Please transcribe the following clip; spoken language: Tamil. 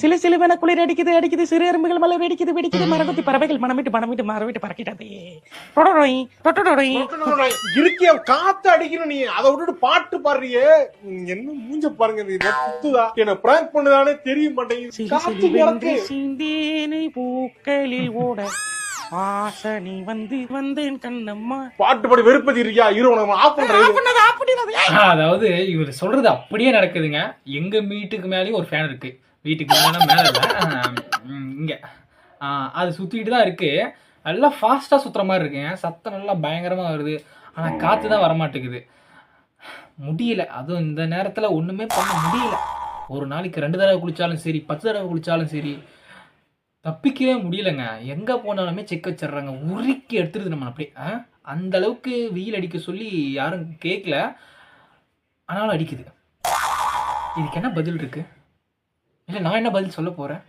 சிலு சிலுவென குளிர் அடிக்குது அடிக்குது, சிறு எறும்புகள் மலர் வெடிக்குது வெடிக்குது, மரகொத்தி பறவைகள் மனமிட்டு பறக்கிட்டது. டொடொடொய், டொடொடொய். இருக்கிய காத்து அடிக்கணும் நீ, அதை விட்டுட்டு பாட்டு பாடுறியே. என்ன மூஞ்ச பாருங்க, நீ குத்துதா என்ன பிராங்க் பண்ணுதானே தெரிய மாட்டேங்குது. சிலு காத்து சிலுவென்று கிடக்கு. சிந்தேனை பூக்களில் ஓட வாசனை வந்து வந்தேன் கண்ணம்மா. பாட்டு பாடி வெறுப்பதி இருக்கியா? இரு உனக்கு ஆஃப் பண்றது. அதாவது இவர் சொல்றது அப்படியே நடக்குதுங்க. எங்க வீட்டுக்கு மேலேயும் ஒரு ஃபேன் இருக்கு. வீட்டுக்கு மேல இல்ல, இங்க அது சுத்திட்டு தான் இருக்கு. நல்லா ஃபாஸ்டா சுத்துற மாதிரி இருக்குங்க. சத்தம் நல்லா பயங்கரமா வருது. ஆனா காத்து தான் வரமாட்டேங்குது. முடியல. அதுவும் இந்த நேரத்துல ஒண்ணுமே பண்ண முடியல. ஒரு நாளைக்கு 2 தடவை குளிச்சாலும் சரி, 10 தடவை குளிச்சாலும் சரி, தப்பிக்கவே முடியலங்க. எங்க போனாலுமே செக் வச்சிடுறாங்க. உருக்கி எடுத்துருது நம்ம அப்படியே. அந்த அளவுக்கு வெயில் அடிக்க சொல்லி யாரும் கேட்கல, ஆனாலும் அடிக்குது. இதுக்கு என்ன பதில் இருக்கு? இல்லை நான் என்ன பதில் சொல்ல போறேன்?